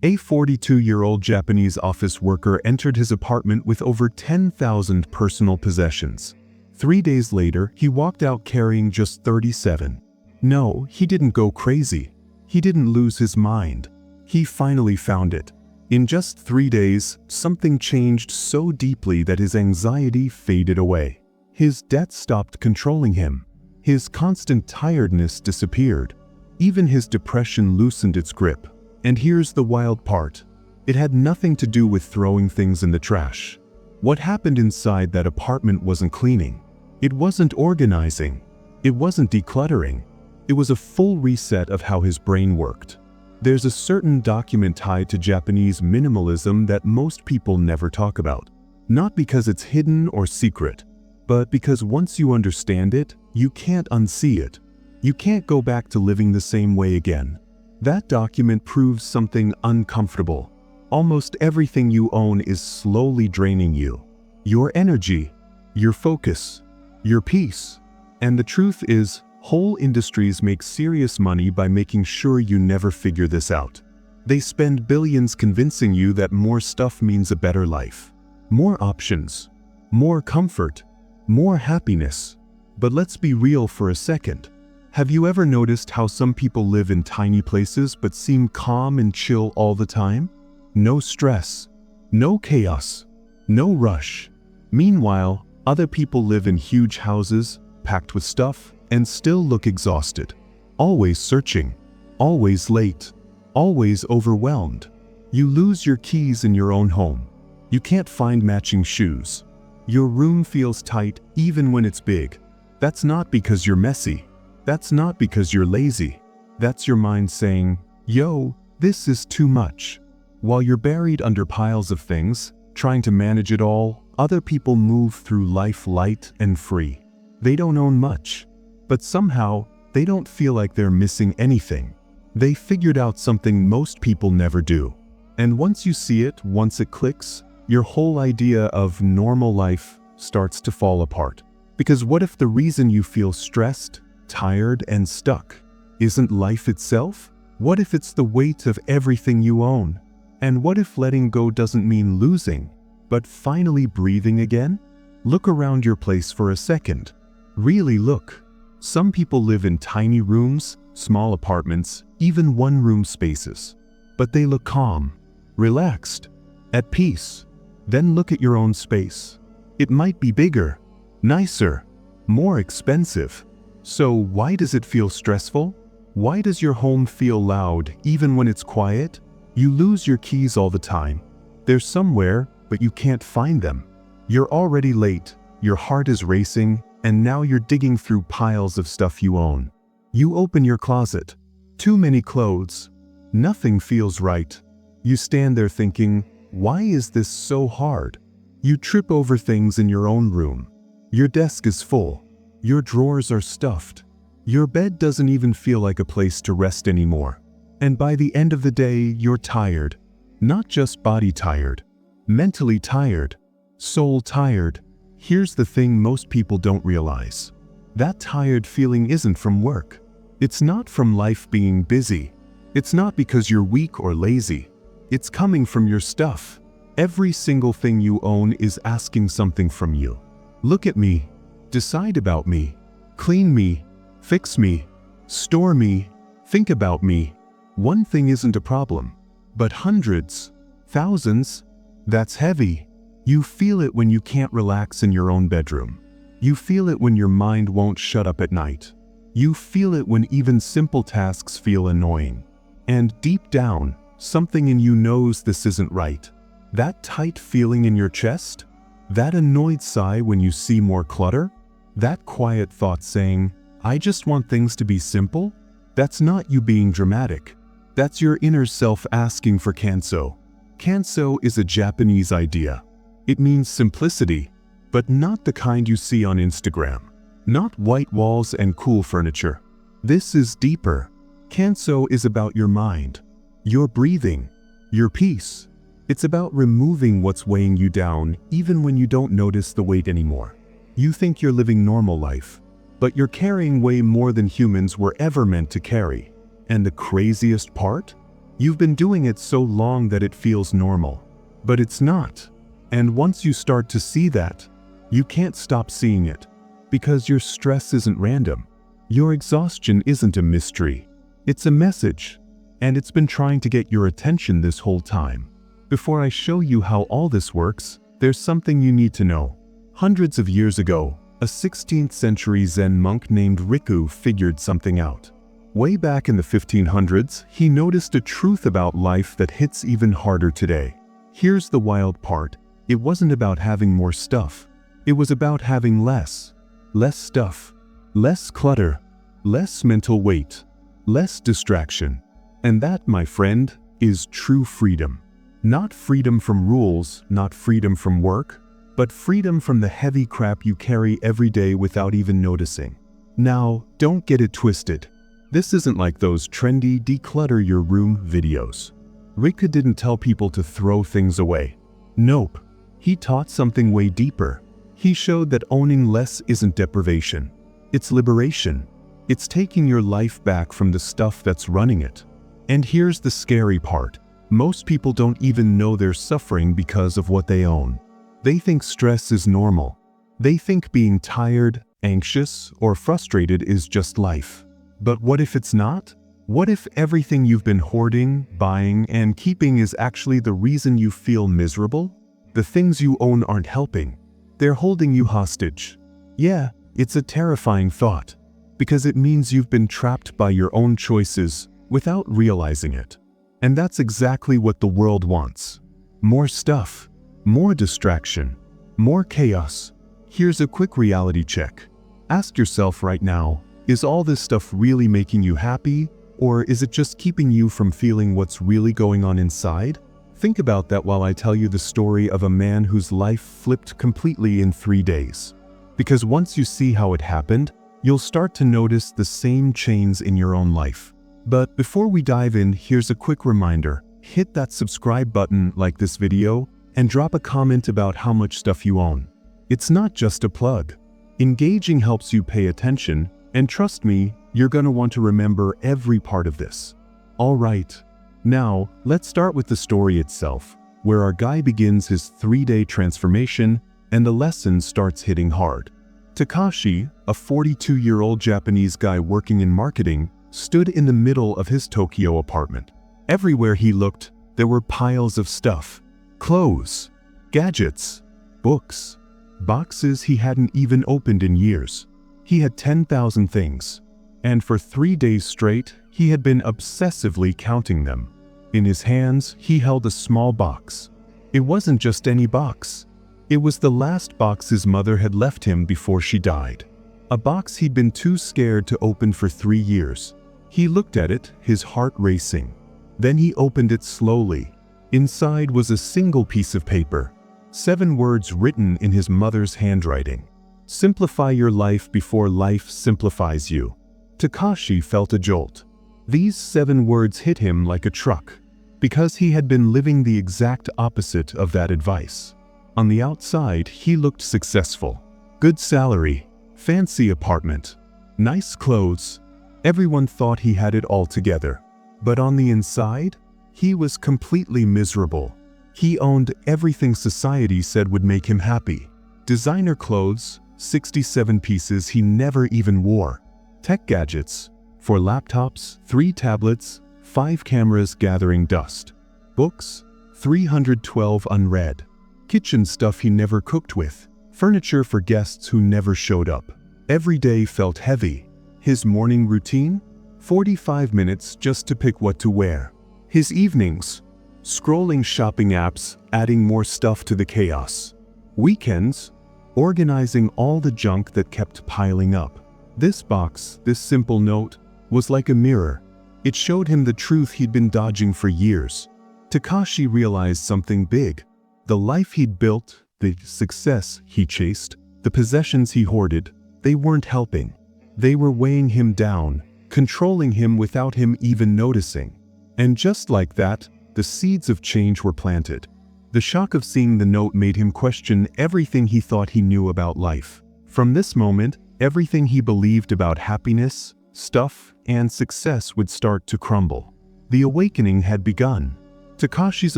A 42-year-old Japanese office worker entered his apartment with over 10,000 personal possessions. 3 days later, he walked out carrying just 37. No, he didn't go crazy. He didn't lose his mind. He finally found it. In just 3 days, something changed so deeply that his anxiety faded away. His debt stopped controlling him. His constant tiredness disappeared. Even his depression loosened its grip. And here's the wild part. It had nothing to do with throwing things in the trash. What happened inside that apartment wasn't cleaning. It wasn't organizing. It wasn't decluttering. It was a full reset of how his brain worked. There's a certain document tied to Japanese minimalism that most people never talk about. Not because it's hidden or secret, but because once you understand it, you can't unsee it. You can't go back to living the same way again. That document proves something uncomfortable. Almost everything you own is slowly draining you. Your energy, your focus, your peace. And the truth is, whole industries make serious money by making sure you never figure this out. They spend billions convincing you that more stuff means a better life. More options. More comfort. More happiness. But let's be real for a second. Have you ever noticed how some people live in tiny places but seem calm and chill all the time? No stress. No chaos. No rush. Meanwhile, other people live in huge houses, packed with stuff, and still look exhausted. Always searching. Always late. Always overwhelmed. You lose your keys in your own home. You can't find matching shoes. Your room feels tight even when it's big. That's not because you're messy. That's not because you're lazy. That's your mind saying, "Yo, this is too much." While you're buried under piles of things, trying to manage it all, other people move through life light and free. They don't own much, but somehow they don't feel like they're missing anything. They figured out something most people never do. And once you see it, once it clicks, your whole idea of normal life starts to fall apart. Because what if the reason you feel stressed, tired, and stuck isn't life itself? What if it's the weight of everything you own? And what if letting go doesn't mean losing, but finally breathing again? Look around your place for a second. Really look. Some people live in tiny rooms, small apartments, even one-room spaces. But they look calm, relaxed, at peace. Then look at your own space. It might be bigger, nicer, more expensive. So why does it feel stressful? Why does your home feel loud even when it's quiet? You lose your keys all the time. They're somewhere, but you can't find them. You're already late, your heart is racing, and now you're digging through piles of stuff you own. You open your closet. Too many clothes. Nothing feels right. You stand there thinking, why is this so hard? You trip over things in your own room. Your desk is full. Your drawers are stuffed. Your bed doesn't even feel like a place to rest anymore. And by the end of the day, you're tired. Not just body tired. Mentally tired. Soul tired. Here's the thing most people don't realize. That tired feeling isn't from work. It's not from life being busy. It's not because you're weak or lazy. It's coming from your stuff. Every single thing you own is asking something from you. Look at me. Decide about me. Clean me. Fix me. Store me. Think about me. One thing isn't a problem. But hundreds, thousands, that's heavy. You feel it when you can't relax in your own bedroom. You feel it when your mind won't shut up at night. You feel it when even simple tasks feel annoying. And deep down, something in you knows this isn't right. That tight feeling in your chest? That annoyed sigh when you see more clutter? That quiet thought saying, I just want things to be simple? That's not you being dramatic. That's your inner self asking for kanso. Kanso is a Japanese idea. It means simplicity, but not the kind you see on Instagram. Not white walls and cool furniture. This is deeper. Kanso is about your mind, your breathing, your peace. It's about removing what's weighing you down even when you don't notice the weight anymore. You think you're living normal life, but you're carrying way more than humans were ever meant to carry. And the craziest part? You've been doing it so long that it feels normal. But it's not. And once you start to see that, you can't stop seeing it. Because your stress isn't random. Your exhaustion isn't a mystery. It's a message. And it's been trying to get your attention this whole time. Before I show you how all this works, there's something you need to know. Hundreds of years ago, a 16th century Zen monk named Riku figured something out. Way back in the 1500s, he noticed a truth about life that hits even harder today. Here's the wild part. It wasn't about having more stuff. It was about having less. Less stuff. Less clutter. Less mental weight. Less distraction. And that, my friend, is true freedom. Not freedom from rules, not freedom from work, but freedom from the heavy crap you carry every day without even noticing. Now, don't get it twisted. This isn't like those trendy declutter your room videos. Riku didn't tell people to throw things away. Nope. He taught something way deeper. He showed that owning less isn't deprivation. It's liberation. It's taking your life back from the stuff that's running it. And here's the scary part. Most people don't even know they're suffering because of what they own. They think stress is normal. They think being tired, anxious, or frustrated is just life. But what if it's not? What if everything you've been hoarding, buying, and keeping is actually the reason you feel miserable? The things you own aren't helping. They're holding you hostage. Yeah, it's a terrifying thought, because it means you've been trapped by your own choices without realizing it. And that's exactly what the world wants. More stuff, more distraction, more chaos. Here's a quick reality check. Ask yourself right now, is all this stuff really making you happy, or is it just keeping you from feeling what's really going on inside? Think about that while I tell you the story of a man whose life flipped completely in 3 days. Because once you see how it happened, you'll start to notice the same chains in your own life. But before we dive in, here's a quick reminder. Hit that subscribe button, like this video, and drop a comment about how much stuff you own. It's not just a plug. Engaging helps you pay attention, and trust me, you're gonna want to remember every part of this. Alright, now let's start with the story itself, where our guy begins his 3-day transformation and the lesson starts hitting hard. Takashi, a 42-year-old Japanese guy working in marketing, stood in the middle of his Tokyo apartment. Everywhere he looked, there were piles of stuff. Clothes, gadgets, books, boxes he hadn't even opened in years. He had 10,000 things, and for 3 days straight, he had been obsessively counting them. In his hands, he held a small box. It wasn't just any box. It was the last box his mother had left him before she died. A box he'd been too scared to open for 3 years. He looked at it, his heart racing. Then he opened it slowly. Inside was a single piece of paper. 7 words written in his mother's handwriting. Simplify your life before life simplifies you. Takashi felt a jolt. These 7 words hit him like a truck, because he had been living the exact opposite of that advice. On the outside, he looked successful. Good salary, fancy apartment, nice clothes. Everyone thought he had it all together. But on the inside, he was completely miserable. He owned everything society said would make him happy. Designer clothes, 67 pieces he never even wore. Tech gadgets, 4 laptops, 3 tablets, 5 cameras gathering dust. Books, 312 unread. Kitchen stuff he never cooked with. Furniture for guests who never showed up. Every day felt heavy. His morning routine? 45 minutes just to pick what to wear. His evenings? Scrolling shopping apps, adding more stuff to the chaos. Weekends? Organizing all the junk that kept piling up. This box, this simple note, was like a mirror. It showed him the truth he'd been dodging for years. Takashi realized something big. The life he'd built, the success he chased, the possessions he hoarded, they weren't helping. They were weighing him down, controlling him without him even noticing. And just like that, the seeds of change were planted. The shock of seeing the note made him question everything he thought he knew about life. From this moment, everything he believed about happiness, stuff, and success would start to crumble. The awakening had begun. Takashi's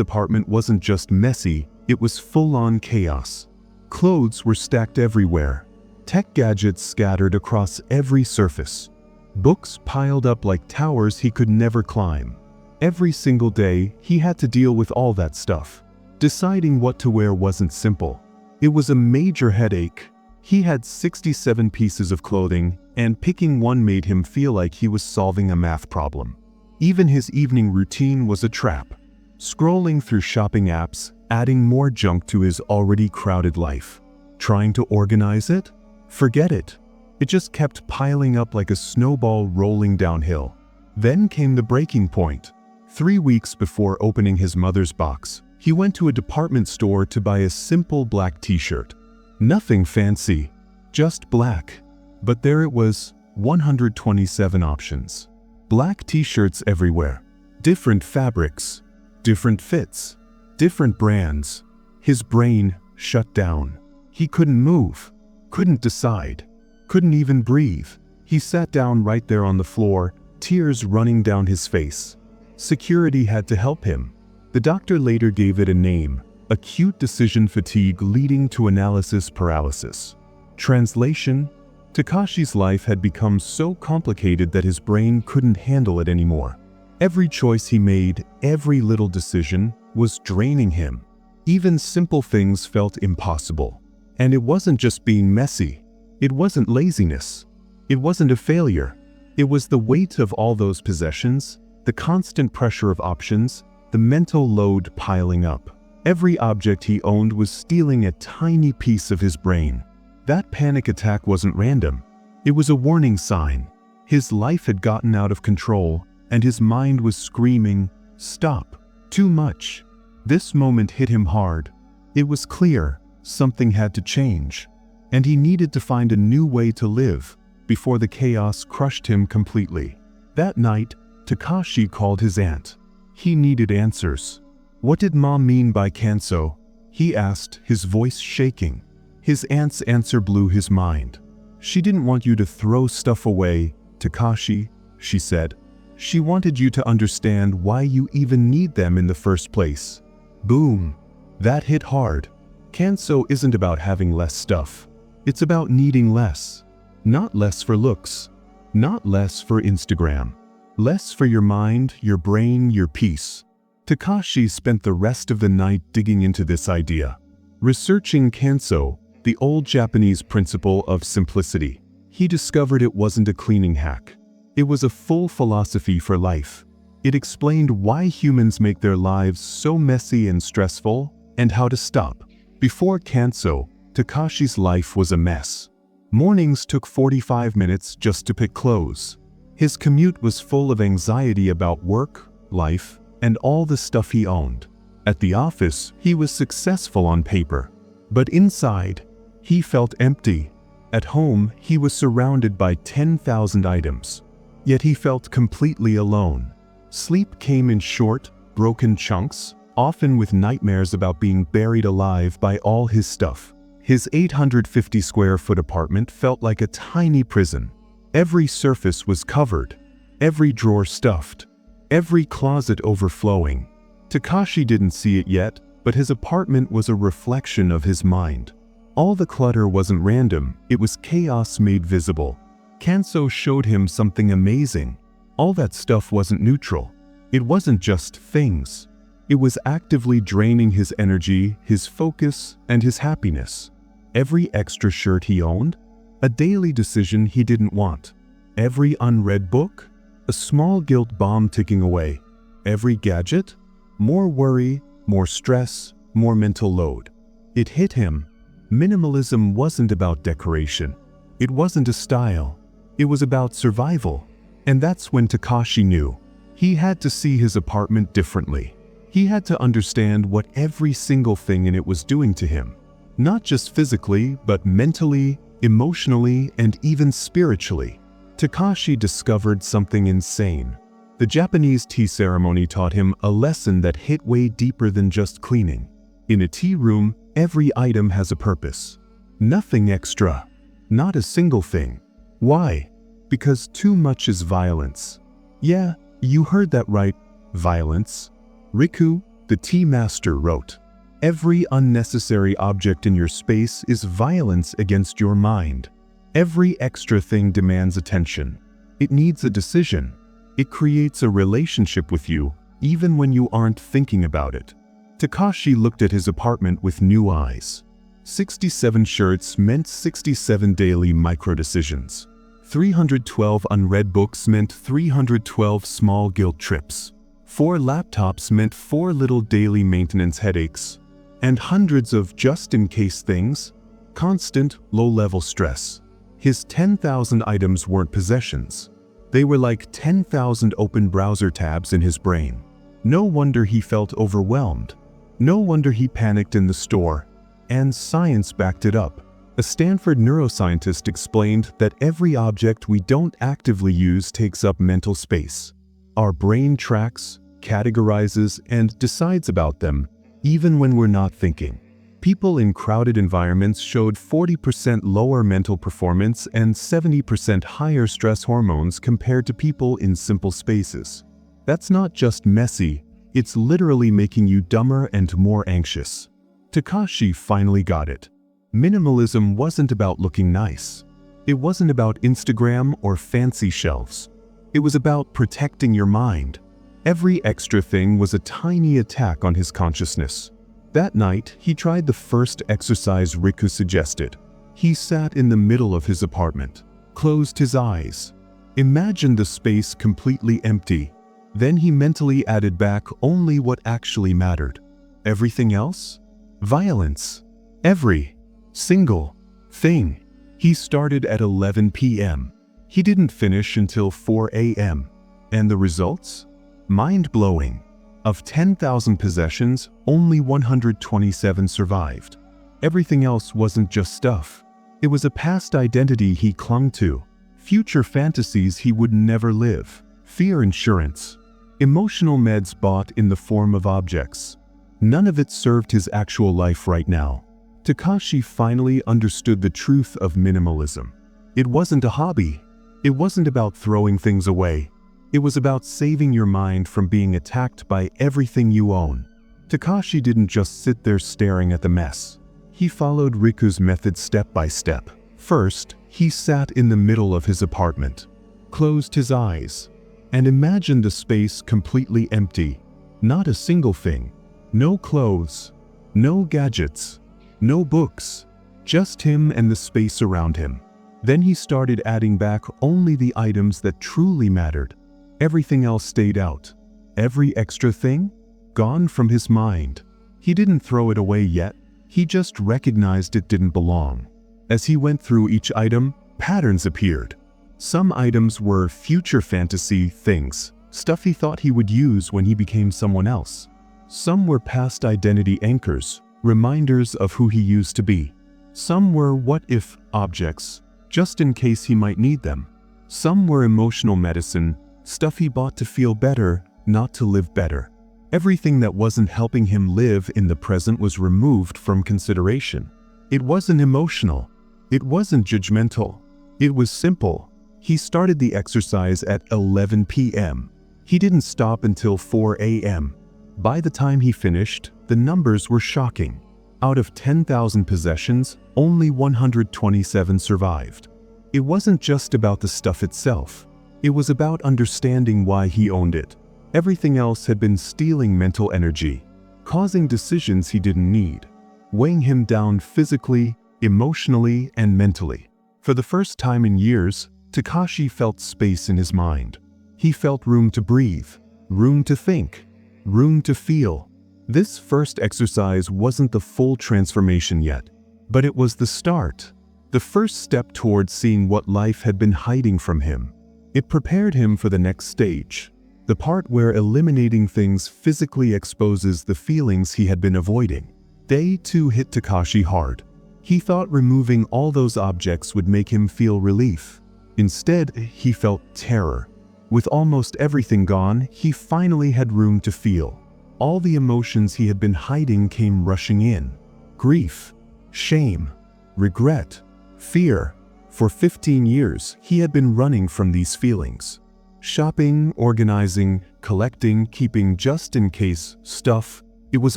apartment wasn't just messy, it was full-on chaos. Clothes were stacked everywhere. Tech gadgets scattered across every surface. Books piled up like towers he could never climb. Every single day, he had to deal with all that stuff. Deciding what to wear wasn't simple. It was a major headache. He had 67 pieces of clothing, and picking one made him feel like he was solving a math problem. Even his evening routine was a trap. Scrolling through shopping apps, adding more junk to his already crowded life. Trying to organize it? Forget it. It just kept piling up like a snowball rolling downhill. Then came the breaking point. 3 weeks before opening his mother's box, he went to a department store to buy a simple black t-shirt. Nothing fancy, just black. But there it was, 127 options. Black t-shirts everywhere. Different fabrics, different fits, different brands. His brain shut down. He couldn't move, couldn't decide, couldn't even breathe. He sat down right there on the floor, tears running down his face. Security had to help him. The doctor later gave it a name: acute decision fatigue leading to analysis paralysis. Translation: Takashi's life had become so complicated that his brain couldn't handle it anymore. Every choice he made, every little decision, was draining him. Even simple things felt impossible. And it wasn't just being messy. It wasn't laziness. It wasn't a failure. It was the weight of all those possessions, the constant pressure of options, the mental load piling up. Every object he owned was stealing a tiny piece of his brain. That panic attack wasn't random. It was a warning sign. His life had gotten out of control, and his mind was screaming, "Stop! Too much!" This moment hit him hard. It was clear something had to change, and he needed to find a new way to live before the chaos crushed him completely. That night, Takashi called his aunt. He needed answers. "What did Mom mean by Kanso?" he asked, his voice shaking. His aunt's answer blew his mind. "She didn't want you to throw stuff away, Takashi," she said. "She wanted you to understand why you even need them in the first place." Boom! That hit hard. Kanso isn't about having less stuff. It's about needing less. Not less for looks. Not less for Instagram. Less for your mind, your brain, your peace. Takashi spent the rest of the night digging into this idea. Researching Kanso, the old Japanese principle of simplicity. He discovered it wasn't a cleaning hack. It was a full philosophy for life. It explained why humans make their lives so messy and stressful, and how to stop. Before Kanso, Takashi's life was a mess. Mornings took 45 minutes just to pick clothes. His commute was full of anxiety about work, life, and all the stuff he owned. At the office, he was successful on paper. But inside, he felt empty. At home, he was surrounded by 10,000 items. Yet he felt completely alone. Sleep came in short, broken chunks, often with nightmares about being buried alive by all his stuff. His 850 square foot apartment felt like a tiny prison. Every surface was covered, every drawer stuffed, every closet overflowing. Takashi didn't see it yet, but his apartment was a reflection of his mind. All the clutter wasn't random, it was chaos made visible. Kanso showed him something amazing. All that stuff wasn't neutral. It wasn't just things. It was actively draining his energy, his focus, and his happiness. Every extra shirt he owned, a daily decision he didn't want. Every unread book, a small guilt bomb ticking away. Every gadget, more worry, more stress, more mental load. It hit him. Minimalism wasn't about decoration. It wasn't a style. It was about survival. And that's when Takashi knew. He had to see his apartment differently. He had to understand what every single thing in it was doing to him. Not just physically, but mentally, emotionally, and even spiritually. Takashi discovered something insane. The Japanese tea ceremony taught him a lesson that hit way deeper than just cleaning. In a tea room, every item has a purpose. Nothing extra. Not a single thing. Why? Because too much is violence. Yeah, you heard that right. Violence. Riku, the tea master, wrote, "Every unnecessary object in your space is violence against your mind. Every extra thing demands attention. It needs a decision. It creates a relationship with you, even when you aren't thinking about it." Takashi looked at his apartment with new eyes. 67 shirts meant 67 daily micro-decisions. 312 unread books meant 312 small guilt trips. 4 laptops meant 4 little daily maintenance headaches. And hundreds of just-in-case things, constant, low-level stress. His 10,000 items weren't possessions. They were like 10,000 open browser tabs in his brain. No wonder he felt overwhelmed. No wonder he panicked in the store. And science backed it up. A Stanford neuroscientist explained that every object we don't actively use takes up mental space. Our brain tracks, categorizes, and decides about them, even when we're not thinking. People in crowded environments showed 40% lower mental performance and 70% higher stress hormones compared to people in simple spaces. That's not just messy, it's literally making you dumber and more anxious. Takashi finally got it. Minimalism wasn't about looking nice. It wasn't about Instagram or fancy shelves. It was about protecting your mind. Every extra thing was a tiny attack on his consciousness. That night, he tried the first exercise Riku suggested. He sat in the middle of his apartment, closed his eyes, imagined the space completely empty. Then he mentally added back only what actually mattered. Everything else? Violence. Every single thing. He started at 11 p.m. He didn't finish until 4 a.m. And the results? Mind-blowing. Of 10,000 possessions, only 127 survived. Everything else wasn't just stuff. It was a past identity he clung to, future fantasies he would never live, fear insurance, emotional meds bought in the form of objects. None of it served his actual life right now. Takashi finally understood the truth of minimalism. It wasn't a hobby. It wasn't about throwing things away. It was about saving your mind from being attacked by everything you own. Takashi didn't just sit there staring at the mess. He followed Riku's method step by step. First, he sat in the middle of his apartment, closed his eyes, and imagined the space completely empty. Not a single thing. No clothes, no gadgets, no books, just him and the space around him. Then he started adding back only the items that truly mattered. Everything else stayed out. Every extra thing? Gone from his mind. He didn't throw it away yet. He just recognized it didn't belong. As he went through each item, patterns appeared. Some items were future fantasy things, stuff he thought he would use when he became someone else. Some were past identity anchors, reminders of who he used to be. Some were what-if objects, just in case he might need them. Some were emotional medicine, stuff he bought to feel better, not to live better. Everything that wasn't helping him live in the present was removed from consideration. It wasn't emotional. It wasn't judgmental. It was simple. He started the exercise at 11 p.m. He didn't stop until 4 a.m. By the time he finished, the numbers were shocking. Out of 10,000 possessions, only 127 survived. It wasn't just about the stuff itself. It was about understanding why he owned it. Everything else had been stealing mental energy, causing decisions he didn't need, weighing him down physically, emotionally, and mentally. For the first time in years, Takashi felt space in his mind. He felt room to breathe, room to think, room to feel. This first exercise wasn't the full transformation yet, but it was the start, the first step towards seeing what life had been hiding from him. It prepared him for the next stage, the part where eliminating things physically exposes the feelings he had been avoiding. Day 2 hit Takashi hard. He thought removing all those objects would make him feel relief. Instead, he felt terror. With almost everything gone, he finally had room to feel. All the emotions he had been hiding came rushing in. Grief, shame, regret, fear. For 15 years, he had been running from these feelings. Shopping, organizing, collecting, keeping just-in-case stuff, it was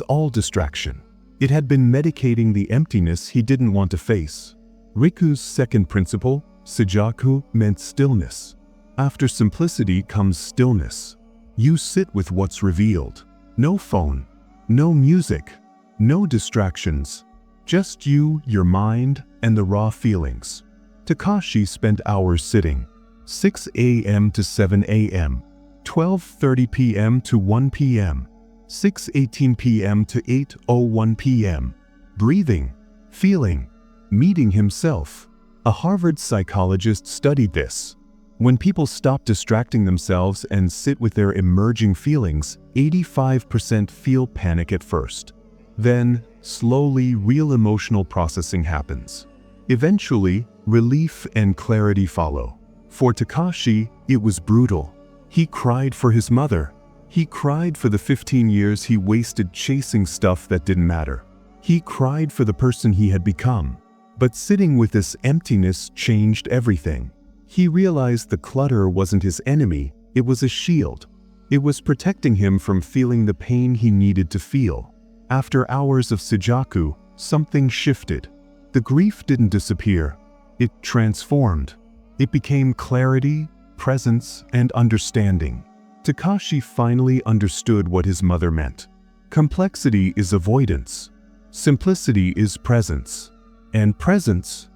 all distraction. It had been medicating the emptiness he didn't want to face. Riku's second principle, Shijaku, meant stillness. After simplicity comes stillness. You sit with what's revealed. No phone, no music, no distractions. Just you, your mind, and the raw feelings. Takashi spent hours sitting. 6 a.m. to 7 a.m., 12:30 p.m. to 1 p.m., 6:18 p.m. to 8:01 p.m. Breathing, feeling, meeting himself. A Harvard psychologist studied this. When people stop distracting themselves and sit with their emerging feelings, 85% feel panic at first. Then, slowly, real emotional processing happens. Eventually, relief and clarity follow. For Takashi, it was brutal. He cried for his mother. He cried for the 15 years he wasted chasing stuff that didn't matter. He cried for the person he had become. But sitting with this emptiness changed everything. He realized the clutter wasn't his enemy, it was a shield. It was protecting him from feeling the pain he needed to feel. After hours of Shijaku, something shifted. The grief didn't disappear. It transformed. It became clarity, presence, and understanding. Takashi finally understood what his mother meant. Complexity is avoidance. Simplicity is presence. And presence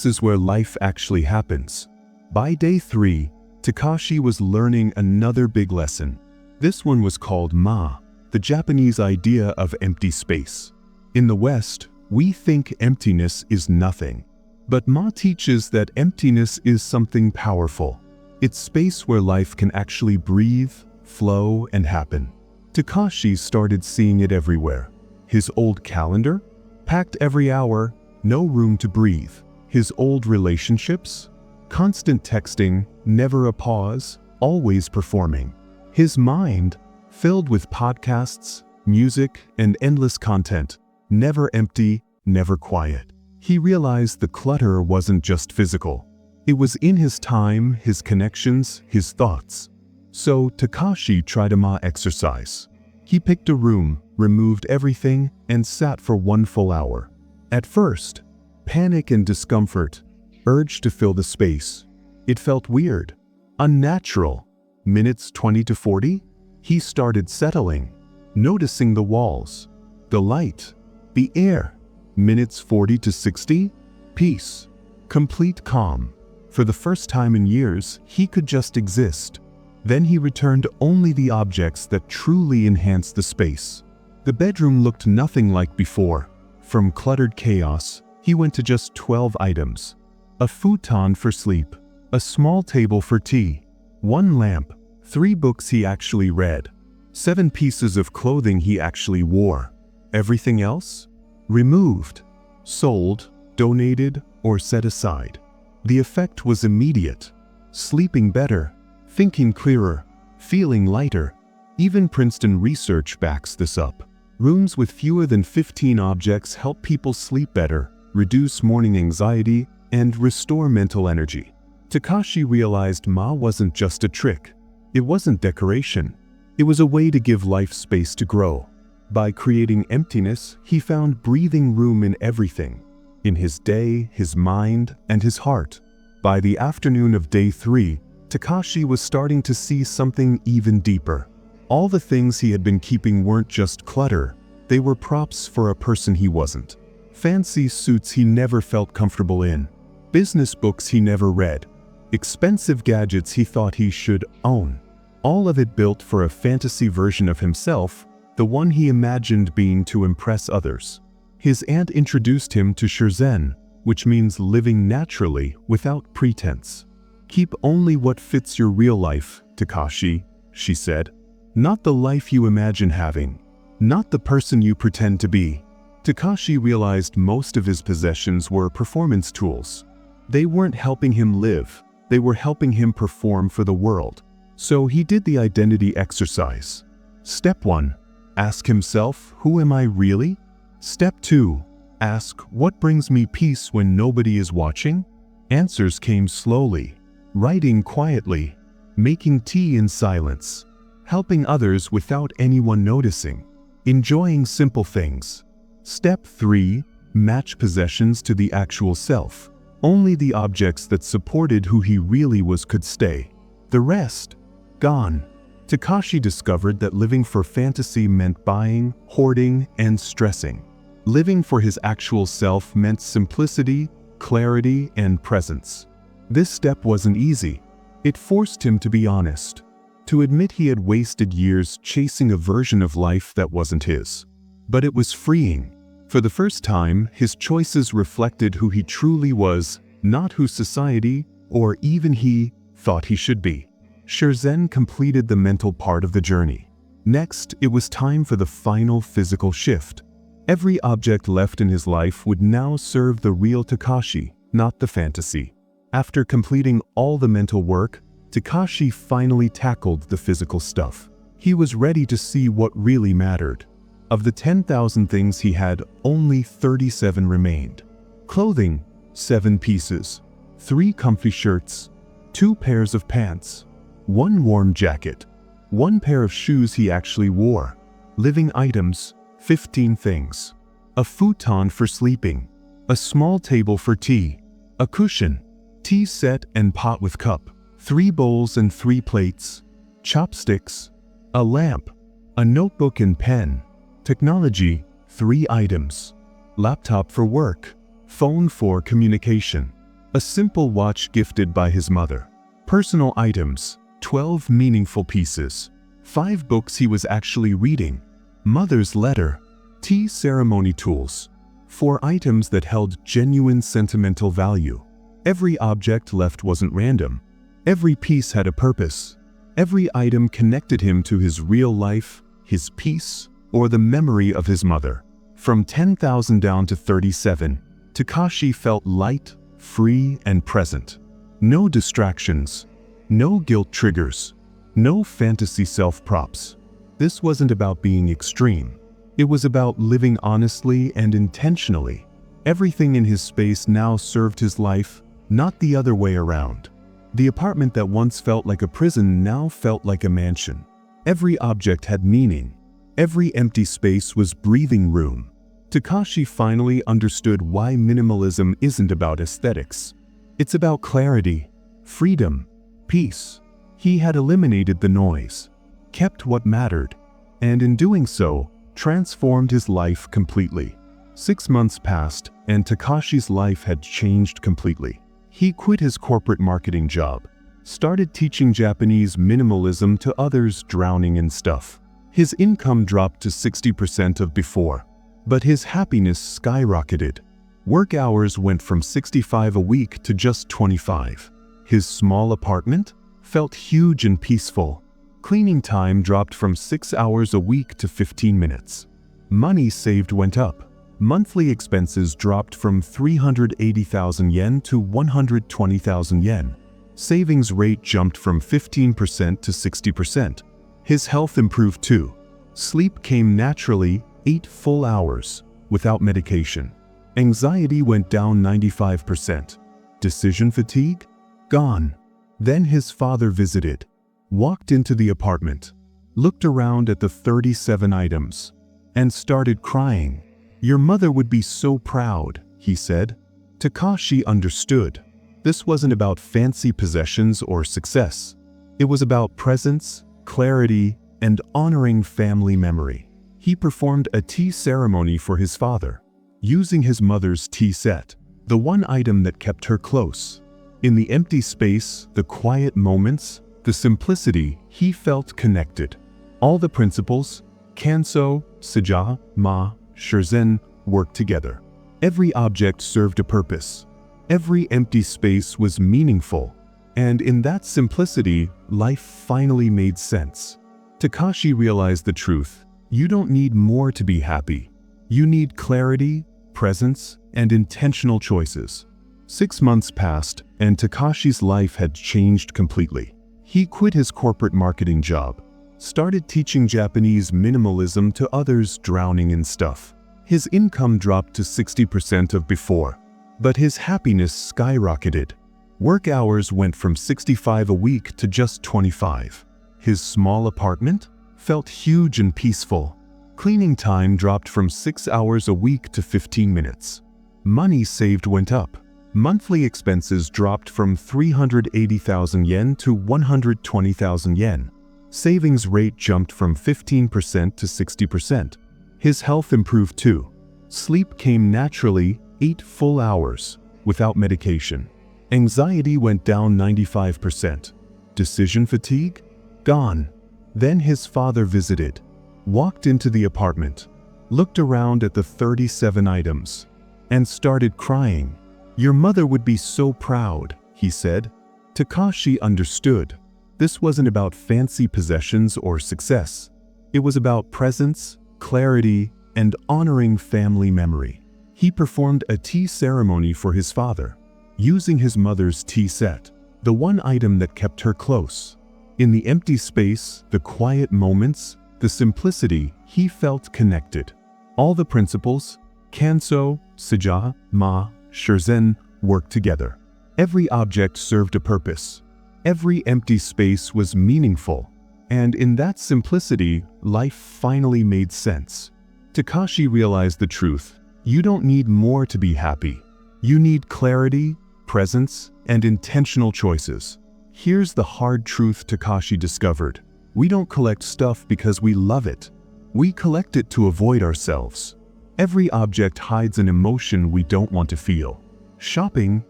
is where life actually happens. By day 3, Takashi was learning another big lesson. This one was called Ma, the Japanese idea of empty space. In the West, we think emptiness is nothing. But Ma teaches that emptiness is something powerful. It's space where life can actually breathe, flow, and happen. Takashi started seeing it everywhere. His old calendar? Packed every hour, no room to breathe. His old relationships? Constant texting, never a pause, always performing. His mind? Filled with podcasts, music, and endless content, never empty, never quiet. He realized the clutter wasn't just physical. It was in his time, his connections, his thoughts. So Takashi tried a Ma exercise. He picked a room, removed everything, and sat for 1 full hour. At first, panic and discomfort urged to fill the space. It felt weird, unnatural. Minutes 20 to 40, he started settling, noticing the walls, the light, the air. Minutes 40 to 60, peace, complete calm. For the first time in years, he could just exist. Then he returned only the objects that truly enhanced the space. The bedroom looked nothing like before. From cluttered chaos, he went to just 12 items. A futon for sleep, a small table for tea, 1 lamp, 3 books he actually read, 7 pieces of clothing he actually wore. Everything else? Removed, sold, donated, or set aside. The effect was immediate. Sleeping better, thinking clearer, feeling lighter. Even Princeton research backs this up. Rooms with fewer than 15 objects help people sleep better, reduce morning anxiety, and restore mental energy. Takashi realized Ma wasn't just a trick. It wasn't decoration. It was a way to give life space to grow. By creating emptiness, he found breathing room in everything. In his day, his mind, and his heart. By the afternoon of day 3, Takashi was starting to see something even deeper. All the things he had been keeping weren't just clutter, they were props for a person he wasn't. Fancy suits he never felt comfortable in. Business books he never read. Expensive gadgets he thought he should own. All of it built for a fantasy version of himself, the one he imagined being to impress others. His aunt introduced him to Shirzen, which means living naturally without pretense. Keep only what fits your real life, Takashi, she said. Not the life you imagine having. Not the person you pretend to be. Takashi realized most of his possessions were performance tools. They weren't helping him live, they were helping him perform for the world. So he did the identity exercise. Step 1. Ask himself, who am I really? Step 2. Ask, what brings me peace when nobody is watching? Answers came slowly. Writing quietly. making tea in silence, helping others without anyone noticing, enjoying simple things. Step 3. Match possessions to the actual self. Only the objects that supported who he really was could stay. The rest, gone. Takashi discovered that living for fantasy meant buying, hoarding, and stressing. Living for his actual self meant simplicity, clarity, and presence. This step wasn't easy. It forced him to be honest, to admit he had wasted years chasing a version of life that wasn't his. But it was freeing. For the first time, his choices reflected who he truly was, not who society, or even he, thought he should be. Shirzen completed the mental part of the journey. Next, it was time for the final physical shift. Every object left in his life would now serve the real Takashi, not the fantasy. After completing all the mental work, Takashi finally tackled the physical stuff. He was ready to see what really mattered. Of the 10,000 things he had, only 37 remained. Clothing, 7 pieces, 3 comfy shirts, 2 pairs of pants, 1 warm jacket, 1 pair of shoes he actually wore. Living items, 15 things. A futon for sleeping, a small table for tea, a cushion, tea set and pot with cup, 3 bowls and 3 plates, chopsticks, a lamp, a notebook and pen. Technology, 3 items. Laptop for work, phone for communication, a simple watch gifted by his mother. Personal items, 12 meaningful pieces. 5 books he was actually reading. Mother's letter, tea ceremony tools. 4 items that held genuine sentimental value. Every object left wasn't random. Every piece had a purpose. Every item connected him to his real life, his peace, or the memory of his mother. From 10,000 down to 37, Takashi felt light, free, and present. No distractions, no guilt triggers, no fantasy self-props. This wasn't about being extreme. It was about living honestly and intentionally. Everything in his space now served his life, not the other way around. The apartment that once felt like a prison now felt like a mansion. Every object had meaning. Every empty space was breathing room. Takashi finally understood why minimalism isn't about aesthetics. It's about clarity, freedom, peace. He had eliminated the noise, kept what mattered, and in doing so, transformed his life completely. 6 months passed, and Takashi's life had changed completely. He quit his corporate marketing job, started teaching Japanese minimalism to others drowning in stuff. His income dropped to 60% of before, but his happiness skyrocketed. Work hours went from 65 a week to just 25. His small apartment felt huge and peaceful. Cleaning time dropped from 6 hours a week to 15 minutes. Money saved went up. Monthly expenses dropped from 380,000 yen to 120,000 yen. Savings rate jumped from 15% to 60%. His health improved too. Sleep came naturally, 8 full hours, without medication. Anxiety went down 95%. Decision fatigue? Gone. Then his father visited, walked into the apartment, looked around at the 37 items, and started crying. "Your mother would be so proud," he said. Takashi understood. This wasn't about fancy possessions or success. It was about presence, clarity, and honoring family memory. He performed a tea ceremony for his father, using his mother's tea set, the one item that kept her close. In the empty space, the quiet moments, the simplicity, he felt connected. All the principles, Kanso, Sija, Ma, Shirzen, worked together. Every object served a purpose. Every empty space was meaningful. And in that simplicity, life finally made sense. Takashi realized the truth. You don't need more to be happy. You need clarity, presence, and intentional choices. 6 months passed, and Takashi's life had changed completely. He quit his corporate marketing job, started teaching Japanese minimalism to others drowning in stuff. His income dropped to 60% of before, but his happiness skyrocketed. Work hours went from 65 a week to just 25. His small apartment felt huge and peaceful. Cleaning time dropped from 6 hours a week to 15 minutes. Money saved went up. Monthly expenses dropped from 380,000 yen to 120,000 yen. Savings rate jumped from 15% to 60%. His health improved too. Sleep came naturally, 8 full hours, without medication. Anxiety went down 95%. Decision fatigue? Gone. Then his father visited, walked into the apartment, looked around at the 37 items, and started crying. "Your mother would be so proud," he said. Takashi understood. This wasn't about fancy possessions or success. It was about presence, clarity, and honoring family memory. He performed a tea ceremony for his father, using his mother's tea set, the one item that kept her close. In the empty space, the quiet moments, the simplicity, he felt connected. All the principles, Kanso, Sija, Ma, Shurzen, worked together. Every object served a purpose. Every empty space was meaningful. And in that simplicity, life finally made sense. Takashi realized the truth. You don't need more to be happy. You need clarity, presence, and intentional choices. Here's the hard truth Takashi discovered. We don't collect stuff because we love it. We collect it to avoid ourselves. Every object hides an emotion we don't want to feel. Shopping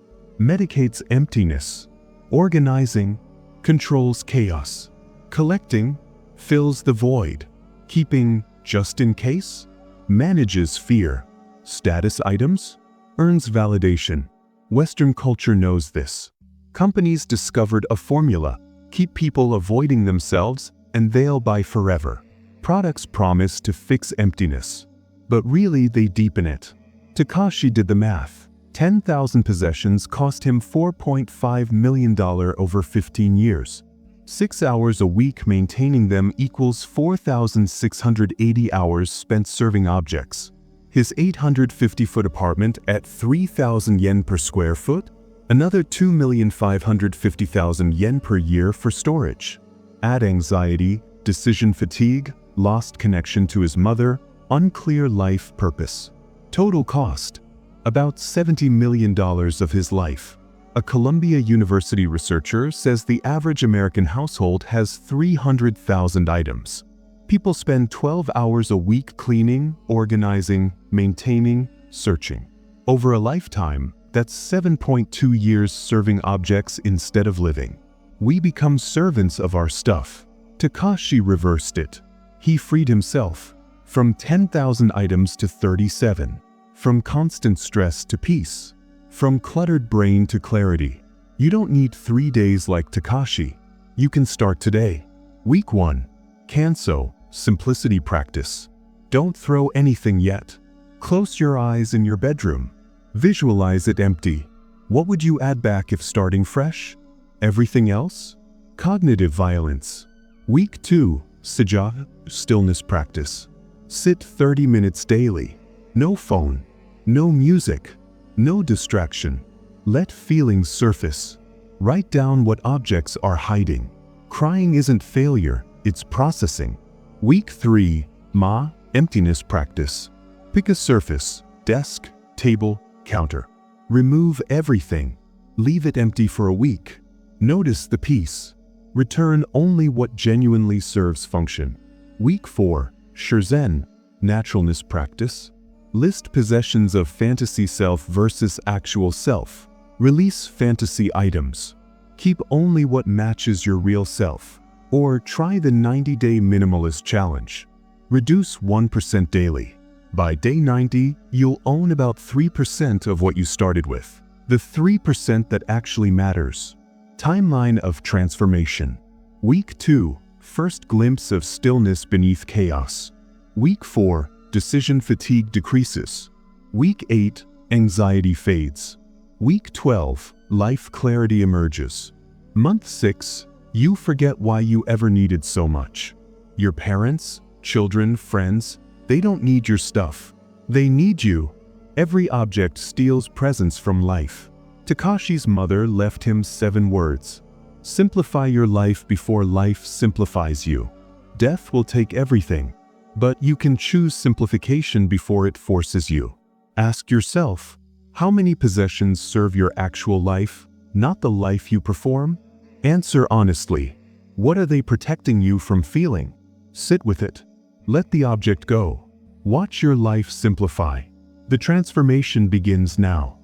medicates emptiness. Organizing controls chaos. Collecting fills the void. Keeping just in case manages fear. Status items earns validation. Western culture knows this. Companies discovered a formula: keep people avoiding themselves and they'll buy forever. Products promise to fix emptiness, but really they deepen it. Takashi did the math. 10,000 possessions cost him $4.5 million over 15 years. 6 hours a week maintaining them equals 4,680 hours spent serving objects. His 850-foot apartment at 3,000 yen per square foot? Another 2,550,000 yen per year for storage. Add anxiety, decision fatigue, lost connection to his mother, unclear life purpose. Total cost: about $70 million of his life. A Columbia University researcher says the average American household has 300,000 items. People spend 12 hours a week cleaning, organizing, maintaining, searching. Over a lifetime, that's 7.2 years serving objects instead of living. We become servants of our stuff. Takashi reversed it. He freed himself from 10,000 items to 37, from constant stress to peace, from cluttered brain to clarity. You don't need 3 days like Takashi. You can start today. Week 1. Kanso, simplicity practice. Don't throw anything yet. Close your eyes in your bedroom. Visualize it empty. What would you add back if starting fresh? Everything else? Cognitive violence. Week 2. Sija, stillness practice. Sit 30 minutes daily. No phone. No music. No distraction. Let feelings surface. Write down what objects are hiding. Crying isn't failure, it's processing. Week 3. Ma, emptiness practice. Pick a surface, desk, table, counter. Remove everything. Leave it empty for a week. Notice the peace. Return only what genuinely serves function. Week 4. Shurzen, naturalness practice. List possessions of fantasy self versus actual self. Release fantasy items. Keep only what matches your real self. Or try the 90-day minimalist challenge. Reduce 1% daily. By day 90, you'll own about 3% of what you started with. The 3% that actually matters. Timeline of transformation. Week 2. First glimpse of stillness beneath chaos. Week 4. Decision fatigue decreases. Week 8. Anxiety fades. Week 12. Life clarity emerges. Month 6. You forget why you ever needed so much. Your parents, children, friends, they don't need your stuff. They need you. Every object steals presence from life. Takashi's mother left him 7 words. Simplify your life before life simplifies you. Death will take everything, but you can choose simplification before it forces you. Ask yourself, how many possessions serve your actual life, not the life you perform? Answer honestly. What are they protecting you from feeling? Sit with it. Let the object go. Watch your life simplify. The transformation begins now.